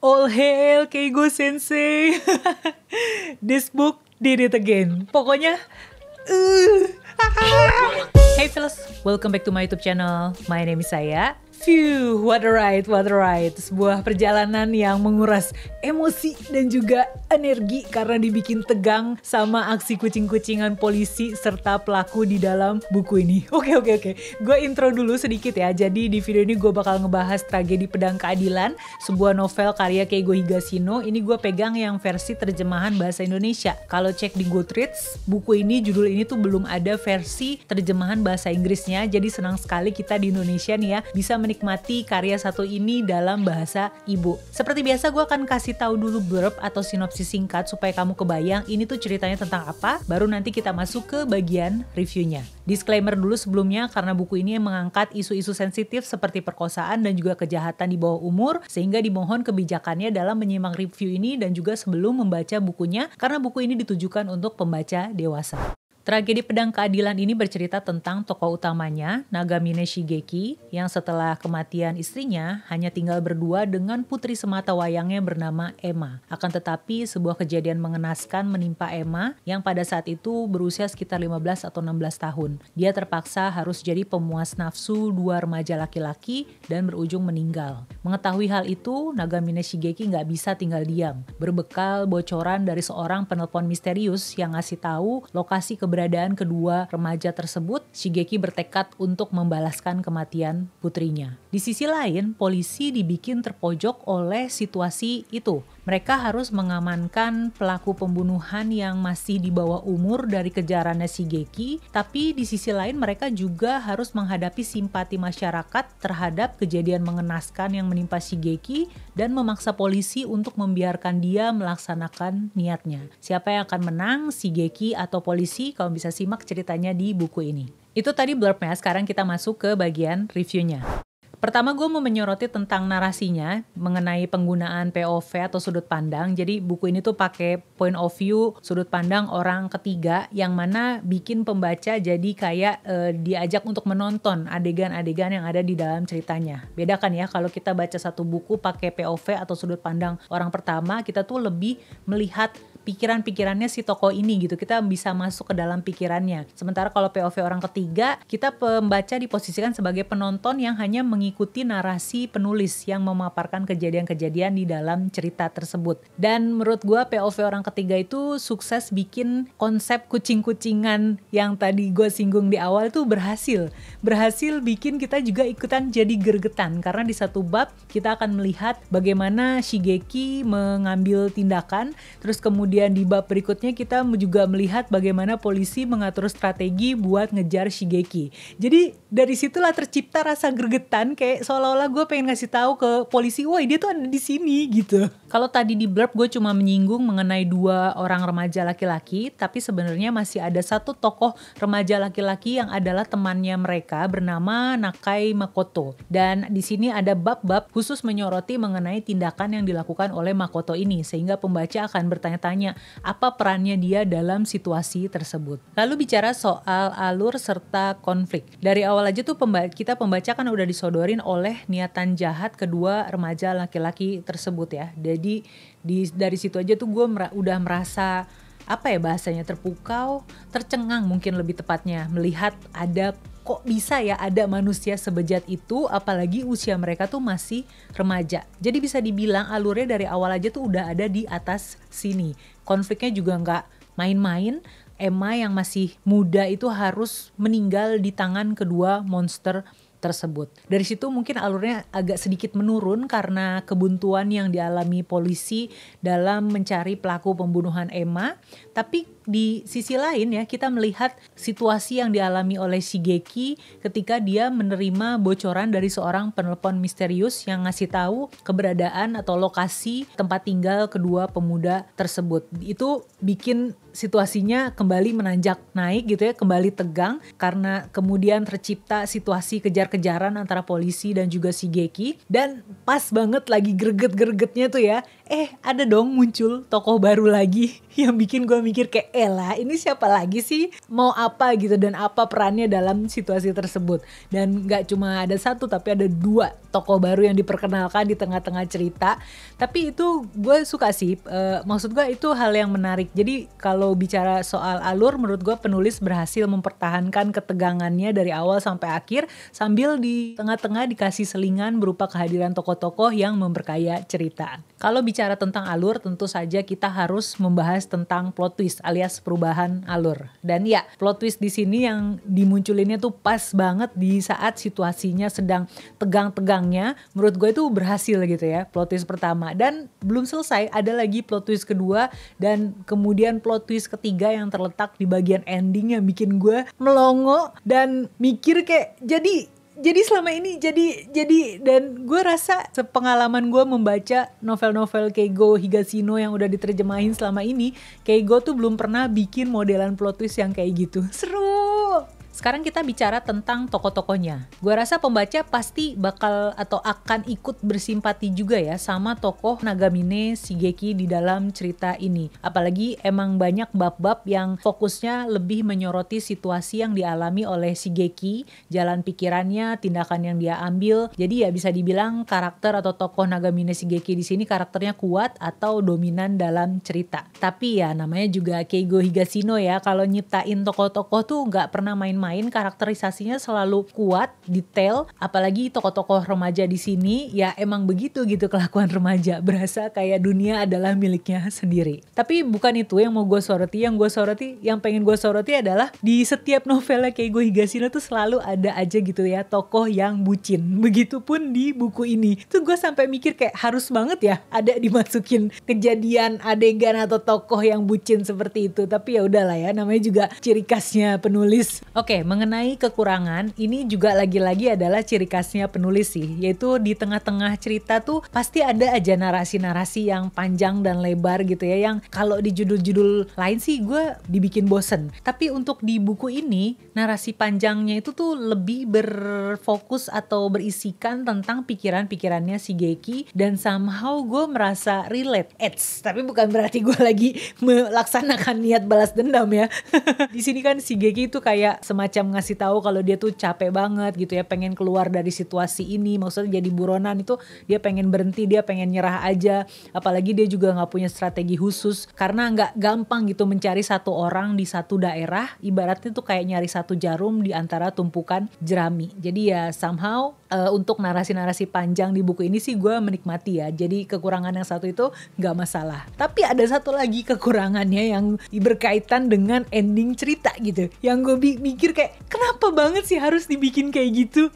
All hail Keigo Sensei. This book did it again. Pokoknya Hey fellas, welcome back to my YouTube channel. My name is Saya. Phew, what a ride. Sebuah perjalanan yang menguras emosi dan juga energi karena dibikin tegang sama aksi kucing-kucingan polisi serta pelaku di dalam buku ini. Oke. Gue intro dulu sedikit ya. Jadi di video ini gue bakal ngebahas Tragedi Pedang Keadilan, sebuah novel karya Keigo Higashino. Ini gue pegang yang versi terjemahan bahasa Indonesia. Kalau cek di Goodreads, buku ini, judul ini tuh belum ada versi terjemahan bahasa Inggrisnya. Jadi senang sekali kita di Indonesia nih ya bisa menikmati karya satu ini dalam bahasa ibu. Seperti biasa gue akan kasih tahu dulu blurb atau sinopsis singkat supaya kamu kebayang ini tuh ceritanya tentang apa, baru nanti kita masuk ke bagian reviewnya. Disclaimer dulu sebelumnya karena buku ini mengangkat isu-isu sensitif seperti perkosaan dan juga kejahatan di bawah umur, sehingga dimohon kebijakannya dalam menyimak review ini dan juga sebelum membaca bukunya karena buku ini ditujukan untuk pembaca dewasa. Tragedi Pedang Keadilan ini bercerita tentang tokoh utamanya, Nagamine Shigeki, yang setelah kematian istrinya hanya tinggal berdua dengan putri semata wayangnya bernama Emma. Akan tetapi sebuah kejadian mengenaskan menimpa Emma yang pada saat itu berusia sekitar 15 atau 16 tahun. Dia terpaksa harus jadi pemuas nafsu dua remaja laki-laki dan berujung meninggal. Mengetahui hal itu, Nagamine Shigeki nggak bisa tinggal diam. Berbekal bocoran dari seorang penelpon misterius yang ngasih tahu lokasi keberadaan kedua remaja tersebut, Shigeki bertekad untuk membalaskan kematian putrinya. Di sisi lain, polisi dibikin terpojok oleh situasi itu. Mereka harus mengamankan pelaku pembunuhan yang masih di bawah umur dari kejarannya Shigeki, tapi di sisi lain mereka juga harus menghadapi simpati masyarakat terhadap kejadian mengenaskan yang menimpa Shigeki dan memaksa polisi untuk membiarkan dia melaksanakan niatnya. Siapa yang akan menang, Shigeki atau polisi? Kalau bisa simak ceritanya di buku ini. Itu tadi blurbnya, sekarang kita masuk ke bagian reviewnya. Pertama gue mau menyoroti tentang narasinya mengenai penggunaan POV atau sudut pandang. Jadi buku ini tuh pakai point of view sudut pandang orang ketiga yang mana bikin pembaca jadi kayak diajak untuk menonton adegan-adegan yang ada di dalam ceritanya. Beda kan ya kalau kita baca satu buku pakai POV atau sudut pandang orang pertama, kita tuh lebih melihat pikiran-pikirannya si tokoh ini gitu. Kita bisa masuk ke dalam pikirannya. Sementara kalau POV orang ketiga, kita pembaca diposisikan sebagai penonton yang hanya mengikuti narasi penulis yang memaparkan kejadian-kejadian di dalam cerita tersebut. Dan menurut gue POV orang ketiga itu sukses bikin konsep kucing-kucingan yang tadi gue singgung di awal tuh berhasil. Berhasil bikin kita juga ikutan jadi gergetan. Karena di satu bab kita akan melihat bagaimana Shigeki mengambil tindakan, terus kemudian di bab berikutnya kita juga melihat bagaimana polisi mengatur strategi buat ngejar Shigeki. Jadi dari situlah tercipta rasa gregetan, kayak seolah-olah gue pengen ngasih tahu ke polisi, woi dia tuh ada di sini gitu. Kalau tadi di blurb gue cuma menyinggung mengenai dua orang remaja laki-laki, tapi sebenarnya masih ada satu tokoh remaja laki-laki yang adalah temannya mereka bernama Nakai Makoto. Dan di sini ada bab-bab khusus menyoroti mengenai tindakan yang dilakukan oleh Makoto ini, sehingga pembaca akan bertanya-tanya apa perannya dia dalam situasi tersebut. Lalu bicara soal alur serta konflik. Dari awal aja tuh kita pembaca kan udah disodorin oleh niatan jahat kedua remaja laki-laki tersebut ya. Jadi dari situ aja tuh gue udah merasa apa ya bahasanya, terpukau, tercengang mungkin lebih tepatnya melihat ada kok bisa ya ada manusia sebejat itu, apalagi usia mereka tuh masih remaja. Jadi bisa dibilang alurnya dari awal aja tuh udah ada di atas sini. Konfliknya juga nggak main-main. Emma yang masih muda itu harus meninggal di tangan kedua monster tersebut. Dari situ mungkin alurnya agak sedikit menurun karena kebuntuan yang dialami polisi dalam mencari pelaku pembunuhan Emma. Tapi di sisi lain ya, kita melihat situasi yang dialami oleh Shigeki ketika dia menerima bocoran dari seorang penelpon misterius yang ngasih tahu keberadaan atau lokasi tempat tinggal kedua pemuda tersebut. Itu bikin situasinya kembali menanjak naik gitu ya, kembali tegang karena kemudian tercipta situasi kejar-kejaran antara polisi dan juga Shigeki. Dan pas banget lagi greget-gregetnya tuh ya, ada dong muncul tokoh baru lagi yang bikin gue mikir kayak elah ini siapa lagi sih, mau apa gitu, dan apa perannya dalam situasi tersebut. Dan gak cuma ada satu tapi ada 2 tokoh baru yang diperkenalkan di tengah-tengah cerita. Tapi itu gue suka sih, maksud gue itu hal yang menarik. Jadi kalau bicara soal alur, menurut gue penulis berhasil mempertahankan ketegangannya dari awal sampai akhir, sambil di tengah-tengah dikasih selingan berupa kehadiran tokoh-tokoh yang memperkaya cerita. Kalau bicara tentang alur, tentu saja kita harus membahas tentang plot twist alias perubahan alur. Dan ya, plot twist di sini yang dimunculinnya tuh pas banget di saat situasinya sedang tegang-tegangnya. Menurut gue itu berhasil gitu ya, plot twist pertama. Dan belum selesai, ada lagi plot twist kedua dan kemudian plot twist ketiga yang terletak di bagian ending yang bikin gue melongo dan mikir kayak jadi selama ini jadi dan gue rasa sepengalaman gue membaca novel-novel Keigo Higashino yang udah diterjemahin selama ini, Keigo tuh belum pernah bikin modelan plot twist yang kayak gitu. Seru! Sekarang kita bicara tentang tokoh-tokohnya. Gue rasa pembaca pasti bakal atau akan ikut bersimpati juga ya sama tokoh Nagamine Shigeki di dalam cerita ini. Apalagi emang banyak bab-bab yang fokusnya lebih menyoroti situasi yang dialami oleh Shigeki, jalan pikirannya, tindakan yang dia ambil. Jadi ya bisa dibilang karakter atau tokoh Nagamine Shigeki di sini karakternya kuat atau dominan dalam cerita. Tapi ya namanya juga Keigo Higashino ya, kalau nyiptain tokoh-tokoh tuh nggak pernah main-main, karakterisasinya selalu kuat, detail, apalagi tokoh-tokoh remaja di sini ya emang begitu gitu kelakuan remaja, berasa kayak dunia adalah miliknya sendiri. Tapi bukan itu yang mau gue soroti, yang pengen gue soroti adalah di setiap novelnya Keigo Higashino tuh selalu ada aja gitu ya tokoh yang bucin. Begitupun di buku ini. Tuh gue sampai mikir kayak harus banget ya ada dimasukin kejadian, adegan atau tokoh yang bucin seperti itu. Tapi ya udahlah ya, namanya juga ciri khasnya penulis. Oke, mengenai kekurangan, ini juga lagi-lagi adalah ciri khasnya penulis sih, yaitu di tengah-tengah cerita tuh pasti ada aja narasi-narasi yang panjang dan lebar gitu ya, yang kalau di judul-judul lain sih gue dibikin bosen. Tapi untuk di buku ini, narasi panjangnya itu tuh lebih berfokus atau berisikan tentang pikiran-pikirannya Shigeki, dan somehow gue merasa relate. Tapi bukan berarti gue lagi melaksanakan niat balas dendam ya. Di sini kan Shigeki itu kayak semacam ngasih tahu kalau dia tuh capek banget gitu ya, pengen keluar dari situasi ini. Maksudnya jadi buronan itu dia pengen berhenti, dia pengen nyerah aja. Apalagi dia juga nggak punya strategi khusus karena nggak gampang gitu mencari satu orang di satu daerah. Ibaratnya tuh kayak nyari satu jarum di antara tumpukan jerami. Jadi ya somehow untuk narasi-narasi panjang di buku ini sih gue menikmati ya. Jadi kekurangan yang satu itu nggak masalah. Tapi ada satu lagi kekurangannya yang berkaitan dengan ending cerita gitu. Yang gue mikir kayak kenapa banget sih harus dibikin kayak gitu,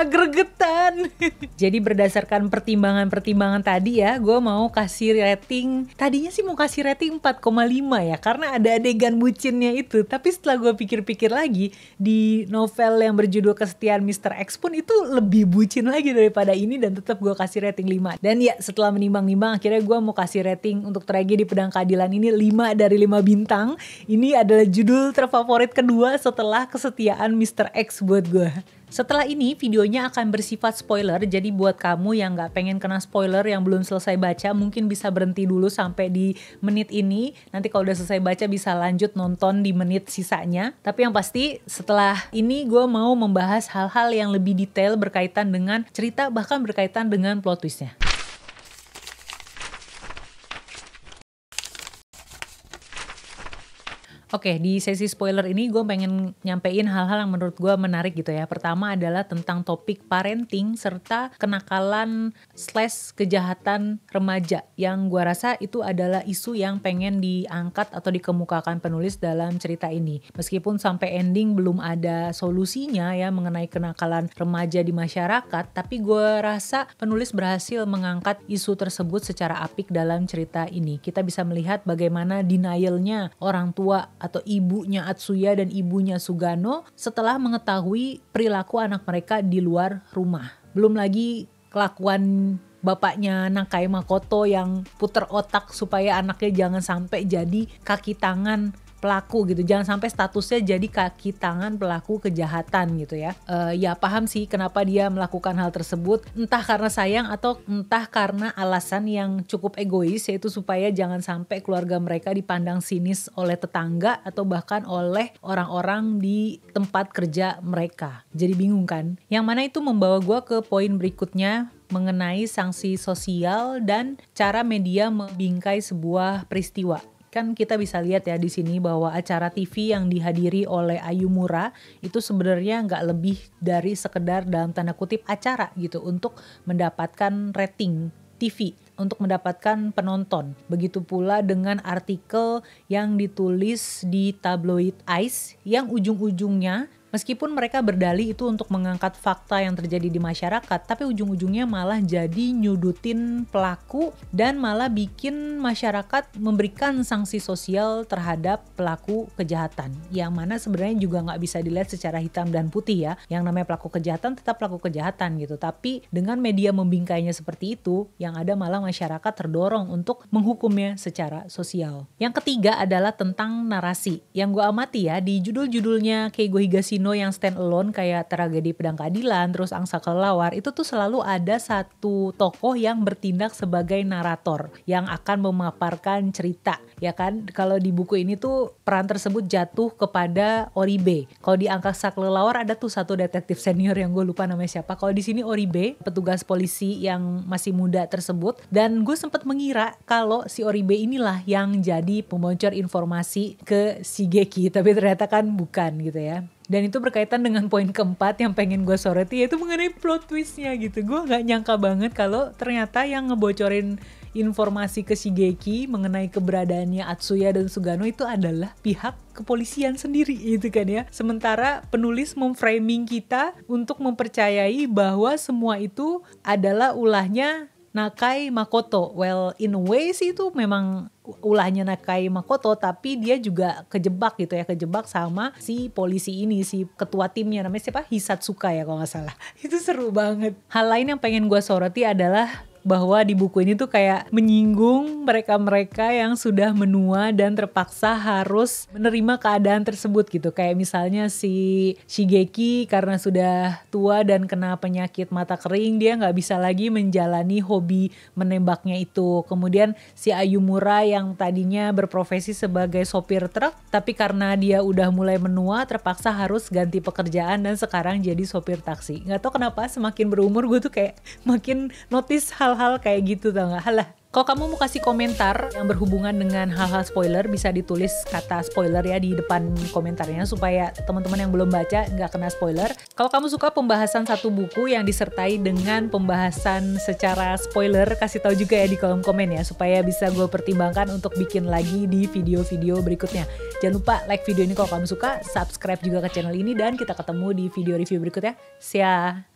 gregetan. Jadi berdasarkan pertimbangan tadi ya, gue mau kasih rating, tadinya sih mau kasih rating 4,5 ya, karena ada adegan bucinnya itu. Tapi setelah gue pikir-pikir lagi, di novel yang berjudul Kesetiaan Mr. X pun itu lebih bucin lagi daripada ini, dan tetap gue kasih rating 5. Dan ya setelah menimbang-nimbang akhirnya gue mau kasih rating untuk Tragedi Pedang Keadilan ini 5 dari 5 bintang. Ini adalah judul terfavorit kedua setelah Kesetiaan Mr. X buat gue. Setelah ini videonya akan bersifat spoiler, jadi buat kamu yang gak pengen kena spoiler yang belum selesai baca, mungkin bisa berhenti dulu sampai di menit ini. Nanti kalau udah selesai baca bisa lanjut nonton di menit sisanya. Tapi yang pasti setelah ini gue mau membahas hal-hal yang lebih detail berkaitan dengan cerita, bahkan berkaitan dengan plot twistnya. Oke, di sesi spoiler ini gue pengen nyampein hal-hal yang menurut gue menarik gitu ya. Pertama adalah tentang topik parenting serta kenakalan / kejahatan remaja, yang gue rasa itu adalah isu yang pengen diangkat atau dikemukakan penulis dalam cerita ini. Meskipun sampai ending belum ada solusinya ya mengenai kenakalan remaja di masyarakat, tapi gue rasa penulis berhasil mengangkat isu tersebut secara apik dalam cerita ini. Kita bisa melihat bagaimana denialnya orang tua atau ibunya Atsuya dan ibunya Sugano setelah mengetahui perilaku anak mereka di luar rumah. Belum lagi kelakuan bapaknya Nakai Makoto yang puter otak supaya anaknya jangan sampai jadi kaki tangan pelaku gitu. Jangan sampai statusnya jadi kaki tangan pelaku kejahatan gitu ya. Ya paham sih kenapa dia melakukan hal tersebut, entah karena sayang atau entah karena alasan yang cukup egois, yaitu supaya jangan sampai keluarga mereka dipandang sinis oleh tetangga atau bahkan oleh orang-orang di tempat kerja mereka. Jadi bingung kan? Yang mana itu membawa gue ke poin berikutnya mengenai sanksi sosial dan cara media membingkai sebuah peristiwa. Kan kita bisa lihat ya di sini bahwa acara TV yang dihadiri oleh Ayumura itu sebenarnya nggak lebih dari sekedar dalam tanda kutip acara gitu untuk mendapatkan rating TV, untuk mendapatkan penonton. Begitu pula dengan artikel yang ditulis di tabloid Ice yang ujung-ujungnya meskipun mereka berdalih itu untuk mengangkat fakta yang terjadi di masyarakat, tapi ujung-ujungnya malah jadi nyudutin pelaku dan malah bikin masyarakat memberikan sanksi sosial terhadap pelaku kejahatan. Yang mana sebenarnya juga nggak bisa dilihat secara hitam dan putih ya. Yang namanya pelaku kejahatan tetap pelaku kejahatan gitu. Tapi dengan media membingkainya seperti itu, yang ada malah masyarakat terdorong untuk menghukumnya secara sosial. Yang ketiga adalah tentang narasi. Yang gue amati ya, di judul-judulnya Keigo Higashino yang stand alone kayak Tragedi Pedang Keadilan, terus Angsa Kelelawar, itu tuh selalu ada satu tokoh yang bertindak sebagai narator yang akan memaparkan cerita, ya kan? Kalau di buku ini tuh peran tersebut jatuh kepada Oribe. Kalau di Angsa Kelelawar ada tuh satu detektif senior yang gue lupa namanya siapa. Kalau di sini Oribe, petugas polisi yang masih muda tersebut, dan gue sempat mengira kalau si Oribe inilah yang jadi pembocor informasi ke Shigeki, tapi ternyata kan bukan gitu ya. Dan itu berkaitan dengan poin keempat yang pengen gue soroti, yaitu mengenai plot twistnya gitu. Gue gak nyangka banget kalau ternyata yang ngebocorin informasi ke Shigeki mengenai keberadaannya Atsuya dan Sugano itu adalah pihak kepolisian sendiri gitu kan ya. Sementara penulis memframing kita untuk mempercayai bahwa semua itu adalah ulahnya Nakai Makoto. Well, in a way sih itu memang ulahnya Nakai Makoto, tapi dia juga kejebak gitu ya, kejebak sama si polisi ini, si ketua timnya namanya siapa? Hisatsuka ya kalau gak salah. Itu seru banget. Hal lain yang pengen gue soroti adalah bahwa di buku ini tuh kayak menyinggung mereka-mereka yang sudah menua dan terpaksa harus menerima keadaan tersebut gitu. Kayak misalnya si Shigeki karena sudah tua dan kena penyakit mata kering, dia gak bisa lagi menjalani hobi menembaknya itu. Kemudian si Ayumura yang tadinya berprofesi sebagai sopir truk, tapi karena dia udah mulai menua terpaksa harus ganti pekerjaan dan sekarang jadi sopir taksi. Gak tau kenapa semakin berumur gue tuh kayak makin notice hal-hal kayak gitu, tau gak? Halah. Kalau kamu mau kasih komentar yang berhubungan dengan hal-hal spoiler, bisa ditulis kata spoiler ya di depan komentarnya supaya teman-teman yang belum baca nggak kena spoiler. Kalau kamu suka pembahasan satu buku yang disertai dengan pembahasan secara spoiler, kasih tahu juga ya di kolom komen ya, supaya bisa gue pertimbangkan untuk bikin lagi di video-video berikutnya. Jangan lupa like video ini kalau kamu suka, subscribe juga ke channel ini, dan kita ketemu di video review berikutnya. See ya!